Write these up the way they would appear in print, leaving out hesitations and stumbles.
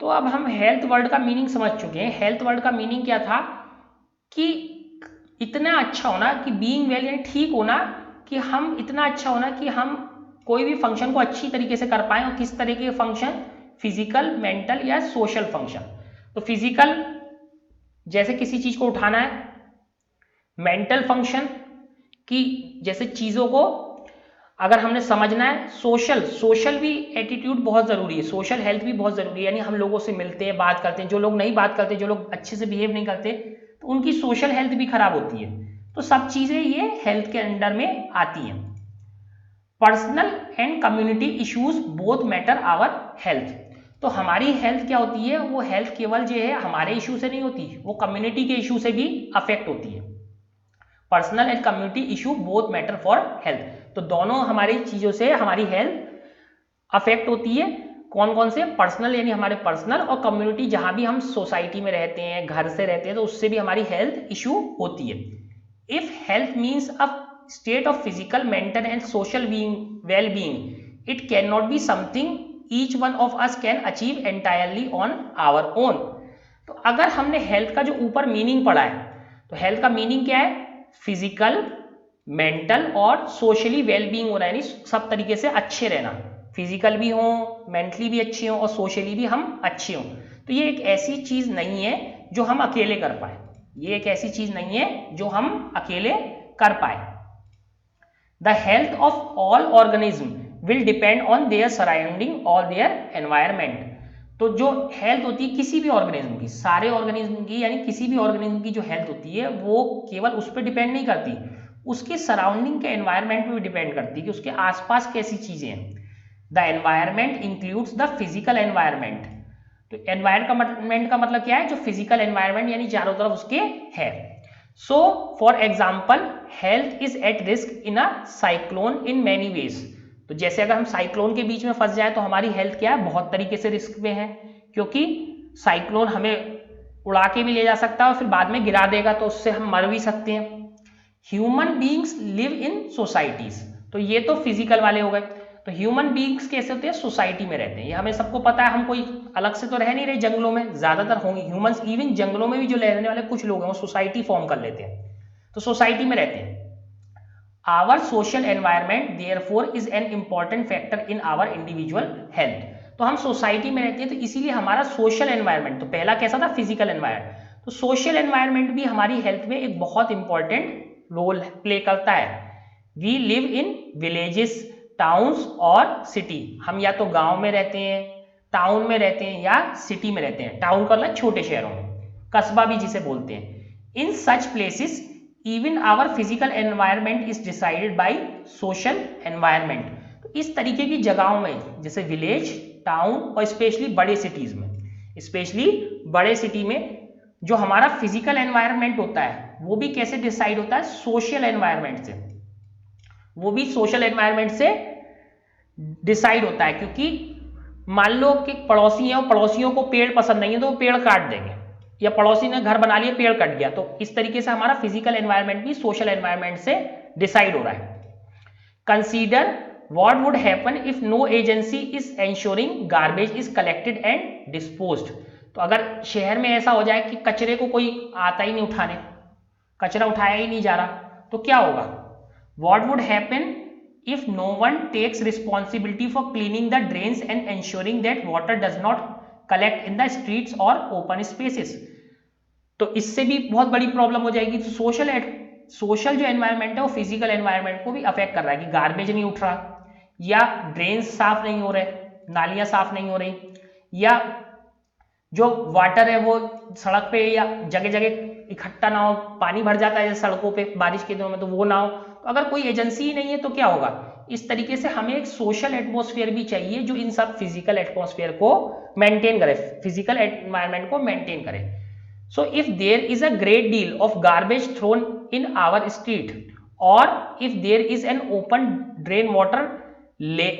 तो अब हम हेल्थ वर्ड का मीनिंग समझ चुके हैं। हेल्थ वर्ड का मीनिंग क्या था कि इतना अच्छा होना, कि बीइंग वेल यानी ठीक होना, कि हम इतना अच्छा होना कि हम कोई भी फंक्शन को अच्छी तरीके से कर पाएं। और किस तरीके के फंक्शन? फिजिकल, मेंटल या सोशल फंक्शन। तो फिजिकल जैसे किसी चीज को उठाना है, मेंटल फंक्शन कि जैसे चीजों को अगर हमने समझना है, सोशल भी एटीट्यूड बहुत जरूरी है, सोशल हेल्थ भी बहुत जरूरी है, यानी हम लोगों से मिलते हैं, बात करते हैं। जो लोग नहीं बात करते, जो लोग अच्छे से बिहेव नहीं करते, तो उनकी सोशल हेल्थ भी खराब होती है। तो सब चीजें ये हेल्थ के अंडर में आती हैं। Personal and community issues both matter our health. तो हमारी हेल्थ क्या होती है? वो हेल्थ केवल जो है हमारे इशू से नहीं होती, वो कम्युनिटी के इशू से भी अफेक्ट होती है। Personal and community issue both matter for health. तो दोनों हमारी चीजों से हमारी हेल्थ अफेक्ट होती है। कौन कौन से? पर्सनल यानी हमारे पर्सनल, और कम्युनिटी जहां भी हम सोसाइटी में रहते हैं, घर से रहते हैं, तो उससे भी हमारी हेल्थ इशू होती है। If health means a state of physical, mental and social well being, it can not be something each one of us can achieve entirely on our own. तो अगर हमने हेल्थ का जो ऊपर मीनिंग पढ़ा है, तो हेल्थ का मीनिंग क्या है? फिजिकल, मेंटल और सोशली वेल बीइंग होना, यानी सब तरीके से अच्छे रहना। फिजिकल भी हो, मेंटली भी अच्छे हो और सोशली भी हम अच्छे हों। तो ये एक ऐसी चीज नहीं है जो हम अकेले कर पाए, ये एक ऐसी चीज नहीं है जो हम अकेले कर पाए। The health of all organism will depend on their surrounding और देयर एनवायरमेंट। तो जो हेल्थ होती है किसी भी ऑर्गेनिज्म की, सारे ऑर्गेनिज्म की, यानी किसी भी ऑर्गेनिज्म की जो हेल्थ होती है वो केवल उस पर डिपेंड नहीं करती, उसके सराउंडिंग के एनवायरमेंट पे भी डिपेंड करती है कि उसके आसपास कैसी चीजें हैं। The environment includes the physical environment. तो एनवायरमेंट का मतलब क्या है? जो फिजिकल एनवायरमेंट यानी चारों तरफ उसके है। So for example, health is at risk in a cyclone in many ways. तो जैसे अगर हम साइक्लोन के बीच में फंस जाए तो हमारी हेल्थ क्या है? बहुत तरीके से रिस्क में है, क्योंकि साइक्लोन हमें उड़ा के भी ले जा सकता है और फिर बाद में गिरा देगा, तो उससे हम मर भी सकते हैं। Human beings live in societies. तो ये तो फिजिकल वाले हो गए। तो ह्यूमन बींग्स कैसे होते हैं? सोसाइटी में रहते हैं, ये हमें सबको पता है। हम कोई अलग से तो रह नहीं रहे, जंगलों में ज्यादातर होंगे ह्यूमंस। इवन जंगलों में भी जो रहने वाले कुछ लोग हैं वो सोसाइटी फॉर्म कर लेते हैं, तो सोसाइटी में रहते हैं। Our social environment therefore is an important factor in our individual health. तो हम सोसाइटी में रहते हैं, तो इसीलिए हमारा सोशल एनवायरमेंट, तो पहला कैसा था? Physical environment. तो सोशल एनवायरमेंट भी हमारी हेल्थ में एक बहुत इंपॉर्टेंट रोल प्ले करता है। We live in villages, towns और सिटी। हम या तो गांव में रहते हैं, टाउन में रहते हैं, या सिटी में रहते हैं। टाउन का मतलब छोटे शहरों में, कस्बा भी जिसे बोलते हैं। In such places even our physical environment is decided by social environment. तो इस तरीके की जगहों में, जैसे विलेज, टाउन और स्पेशली बड़े सिटीज में, स्पेशली बड़े सिटी में जो हमारा फिजिकल एनवायरमेंट होता है वो भी कैसे डिसाइड होता है? सोशल एनवायरमेंट से। वो भी सोशल एनवायरमेंट से डिसाइड होता है, क्योंकि मान लो कि पड़ोसी है और पड़ोसियों को पेड़ पसंद नहीं है तो वो पेड़ काट देंगे, या पड़ोसी ने घर बना लिया, पेड़ कट गया। तो इस तरीके से हमारा फिजिकल एनवायरमेंट भी सोशल एनवायरमेंट से डिसाइड हो रहा है। Consider what would happen if no agency is ensuring garbage is collected and disposed. तो अगर शहर में ऐसा हो जाए कि कचरे को कोई आता ही नहीं उठाने, कचरा उठाया ही नहीं जा रहा, तो क्या होगा? What would happen if no one takes responsibility for cleaning the drains and ensuring that water does not collect in the streets or open spaces। तो इससे भी बहुत बड़ी प्रॉब्लम हो जाएगी। तो सोशल जो एनवायरनमेंट है वो फिजिकल एनवायरनमेंट को भी अफेक्ट कर रहा है, कि गार्बेज नहीं उठ रहा, या ड्रेन्स साफ नहीं हो रहे, नालियां साफ नहीं हो रही, या जो वाटर है वो सड़क पे या जगह जगह इकट्ठा ना हो, पानी भर जाता है जैसे सड़कों पे बारिश के दिनों में, तो वो ना हो। तो अगर कोई एजेंसी ही नहीं है तो क्या होगा? इस तरीके से हमें एक सोशल एटमॉस्फेयर भी चाहिए जो इन सब फिजिकल एटमॉस्फेयर को मेंटेन करे, फिजिकल एनवायरनमेंट को मेंटेन करे। So if there is a great deal of garbage thrown in our street, or if there is an open drain water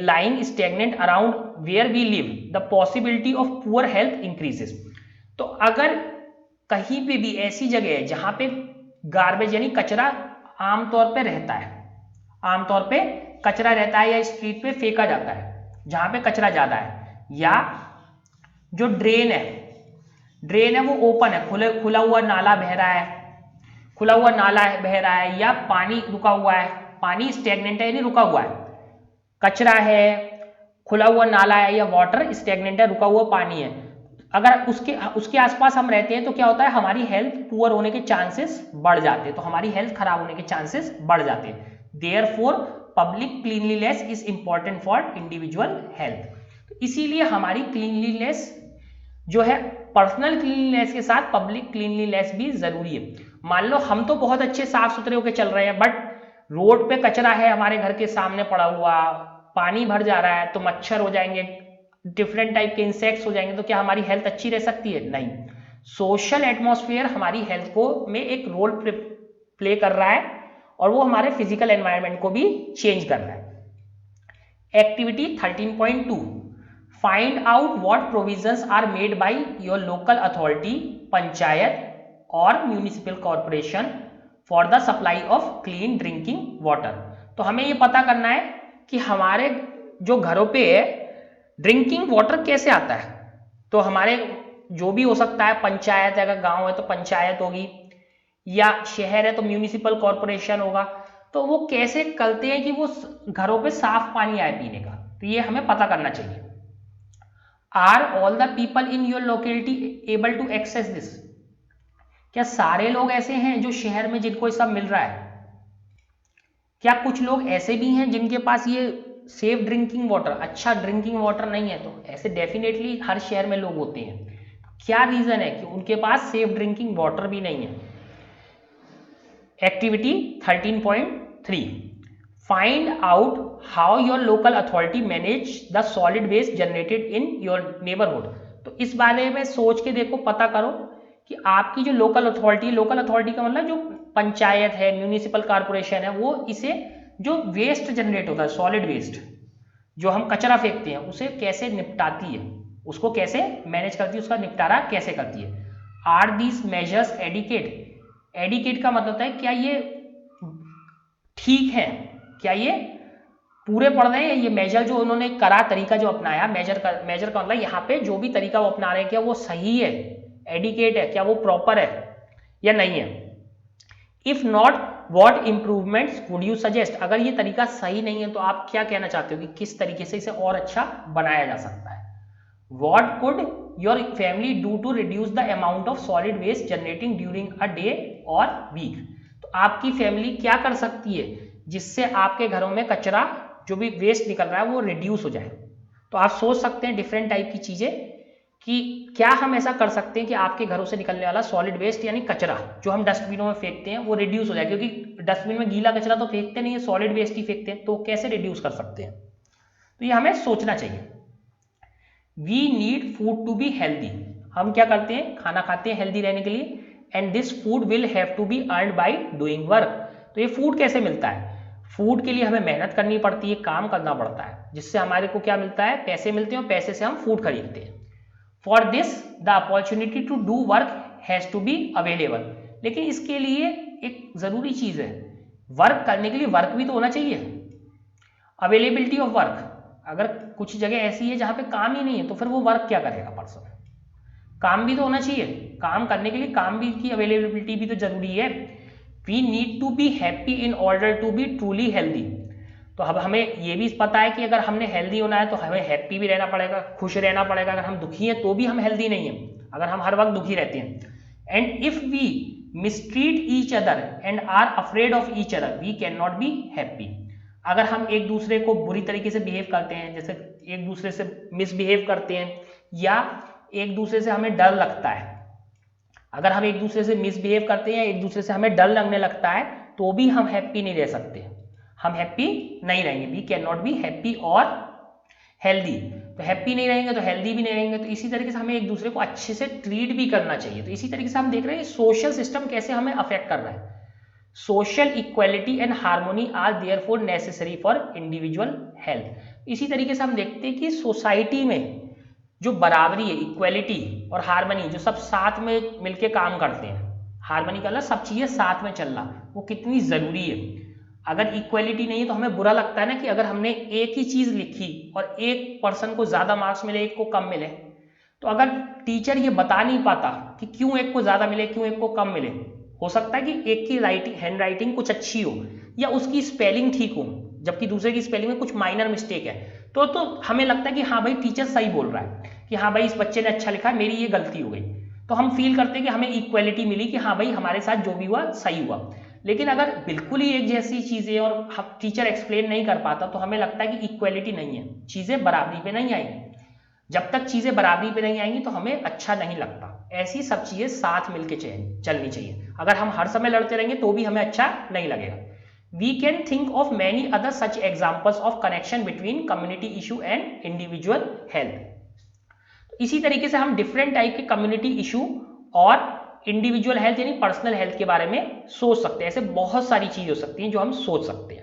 lying stagnant around where we live, the possibility of poor health increases। तो अगर कहीं पे भी ऐसी जगह है जहां पे गार्बेज यानी कचरा आमतौर पे रहता है, आमतौर पे कचरा रहता है, या स्ट्रीट पे फेंका जाता है जहां पे कचरा ज्यादा है, या जो ड्रेन है वो ओपन है, खुला हुआ नाला बह रहा है, खुला हुआ नाला बह रहा है, या पानी रुका हुआ है, पानी स्टेगनेंट है यानी रुका हुआ है, कचरा है, खुला हुआ नाला है, या वाटर स्टेगनेंट है, रुका हुआ पानी है, अगर उसके आसपास हम रहते हैं तो क्या होता है, हमारी हेल्थ पुअर होने के चांसेस बढ़ जाते हैं, तो हमारी हेल्थ खराब होने के चांसेस बढ़ जाते हैं। Therefore public cleanliness is important for individual health. तो इसीलिए हमारी क्लीनलीनेस जो है, पर्सनल क्लीनलीनेस के साथ पब्लिक क्लीनलीनेस भी जरूरी है। मान लो हम तो बहुत अच्छे साफ सुथरे होकर चल रहे हैं, बट रोड पे कचरा है हमारे घर के सामने पड़ा हुआ, पानी भर जा रहा है, तो मच्छर हो जाएंगे, डिफरेंट टाइप के इंसेक्ट्स हो जाएंगे, तो क्या हमारी हेल्थ अच्छी रह सकती है? नहीं। सोशल एटमॉस्फेयर हमारी हेल्थ को में एक रोल प्ले कर रहा है, और वो हमारे फिजिकल एनवायरनमेंट को भी चेंज कर रहा है। Activity 13.2, find out what provisions are made by your local authority, panchayat और municipal corporation for the supply of clean drinking water. तो हमें ये पता करना है कि हमारे जो घरों पे है ड्रिंकिंग वाटर कैसे आता है। तो हमारे जो भी हो सकता है, पंचायत है, अगर गांव है तो पंचायत होगी, या शहर है तो म्यूनिसिपल कॉर्पोरेशन होगा, तो वो कैसे करते हैं कि वो घरों पे साफ पानी आए पीने का, तो ये हमें पता करना चाहिए। Are all the people in your locality able to access this? क्या सारे लोग ऐसे हैं जो शहर में जिनको ये सब मिल रहा है? क्या कुछ लोग ऐसे भी हैं जिनके पास ये सेफ ड्रिंकिंग वाटर, अच्छा ड्रिंकिंग वाटर नहीं है? तो ऐसे डेफिनेटली हर शहर में लोग होते हैं। क्या रीजन है कि उनके पास सेफ ड्रिंकिंग वाटर भी नहीं है? Activity 13.3, find out how your local authority manage the solid waste generated in your neighbourhood. तो इस बारे में सोच के देखो, पता करो कि आपकी जो लोकल अथॉरिटी का मतलब जो पंचायत है, म्यूनिसिपल कॉर्पोरेशन है, वो इसे जो वेस्ट जनरेट होता है, सॉलिड वेस्ट जो हम कचरा फेंकते हैं, उसे कैसे निपटाती है, उसको कैसे मैनेज करती है, उसका निपटारा कैसे करती है। Are these measures adequate? Adequate का मतलब है क्या ये ठीक है, क्या ये पूरे पढ़ रहे हैं, ये मेजर जो उन्होंने करा, तरीका जो अपनाया, मेजर का मतलब यहाँ पे जो भी तरीका वो अपना रहे हैं क्या वो सही है, एडिकेट है, क्या वो प्रॉपर है या नहीं है। If not what improvements would you suggest? अगर ये तरीका सही नहीं है तो आप क्या कहना चाहते हो कि किस तरीके से इसे और अच्छा बनाया जा सकता है। What could your family do to reduce the amount of solid waste generating during a day और वीक? तो आपकी फैमिली क्या कर सकती है जिससे आपके घरों में कचरा जो भी वेस्ट निकल रहा है वो रिड्यूस हो जाए। तो आप सोच सकते हैं डिफरेंट टाइप की चीजें कि क्या हम ऐसा कर सकते हैं कि आपके घरों से निकलने वाला सॉलिड वेस्ट यानी कचरा जो हम डस्टबिनों में फेंकते हैं वो रिड्यूस हो जाए, क्योंकि डस्टबिन में गीला कचरा तो फेंकते नहीं है, सॉलिड वेस्ट ही फेंकते हैं, तो कैसे रिड्यूस कर सकते हैं, तो ये हमें सोचना चाहिए। We need food to be healthy? हम क्या करते हैं, खाना खाते हैं हेल्दी रहने के लिए, and this food will have to be earned by doing work. तो ये फूड कैसे मिलता है? फूड के लिए हमें मेहनत करनी पड़ती है, काम करना पड़ता है, जिससे हमारे को क्या मिलता है, पैसे मिलते हैं, और पैसे से हम फूड खरीदते हैं। For this the opportunity to do work has to be available. लेकिन इसके लिए एक जरूरी चीज है, वर्क करने के लिए वर्क भी तो होना चाहिए, अवेलेबिलिटी ऑफ वर्क। अगर कुछ जगह ऐसी है जहां पे काम ही नहीं है तो फिर वो वर्क क्या करेगा पर्सन, काम भी तो होना चाहिए, काम करने के लिए काम भी की अवेलेबिलिटी भी तो जरूरी है। We need to be happy in order to be truly healthy. तो अब हमें ये भी पता है कि अगर हमने हेल्दी होना है तो हमें हैप्पी भी रहना पड़ेगा, खुश रहना पड़ेगा। अगर हम दुखी हैं तो भी हम हेल्दी नहीं हैं, अगर हम हर वक्त दुखी रहते हैं। And if we mistreat each other and are afraid of each other we can not be happy. अगर हम एक दूसरे को बुरी तरीके से बिहेव करते हैं, जैसे एक दूसरे से मिसबिहेव करते हैं, या एक दूसरे से हमें डर लगता है, अगर हम एक दूसरे से मिसबिहेव करते हैं, एक दूसरे से हमें डर लगने लगता है, तो भी हम हैप्पी नहीं रह सकते, हम हैप्पी नहीं रहेंगे। We can not be happy और हेल्दी। तो हैप्पी नहीं रहेंगे तो हेल्दी भी नहीं रहेंगे। तो इसी तरीके से हमें एक दूसरे को अच्छे से ट्रीट भी करना चाहिए। तो इसी तरीके से हम देख रहे हैं सोशल सिस्टम कैसे हमें अफेक्ट कर रहा है। Social equality and harmony are therefore necessary for individual health. इसी तरीके से हम देखते हैं कि सोसाइटी में जो बराबरी है, इक्वालिटी और हार्मनी, जो सब साथ में मिलके काम करते हैं, हार्मनी का मतलब सब चीजें साथ में चलना, वो कितनी जरूरी है। अगर इक्वालिटी नहीं है तो हमें बुरा लगता है ना कि अगर हमने एक ही चीज लिखी और एक पर्सन को ज्यादा मार्क्स मिले, एक को कम मिले, तो अगर टीचर ये बता नहीं पाता कि क्यों एक को ज़्यादा मिले, क्यों एक को कम मिले, हो सकता है कि एक की राइटिंग हैंड राइटिंग कुछ अच्छी हो या उसकी स्पेलिंग ठीक हो, जबकि दूसरे की स्पेलिंग में कुछ माइनर मिस्टेक है, तो हमें लगता है कि हाँ भाई टीचर सही बोल रहा है, कि हाँ भाई इस बच्चे ने अच्छा लिखा है, मेरी ये गलती हो गई, तो हम फील करते हैं कि हमें इक्वलिटी मिली, कि हाँ भाई हमारे साथ जो भी हुआ सही हुआ। लेकिन अगर बिल्कुल ही एक जैसी चीज़ें और हम टीचर एक्सप्लेन नहीं कर पाता, तो हमें लगता है कि इक्वलिटी नहीं है, चीज़ें बराबरी पे नहीं आएंगी। जब तक चीज़ें बराबरी पे नहीं आएंगी तो हमें अच्छा नहीं लगता। ऐसी सब चीज़ें साथ मिलके चलनी चाहिए। अगर हम हर समय लड़ते रहेंगे तो भी हमें अच्छा नहीं लगेगा। We can think of many other such examples of connection between community issue and individual health. इसी तरीके से हम डिफरेंट टाइप के कम्युनिटी इशू और इंडिविजुअल हेल्थ यानी पर्सनल हेल्थ के बारे में सोच सकते हैं। ऐसे बहुत सारी चीज़ हो सकती हैं जो हम सोच सकते हैं।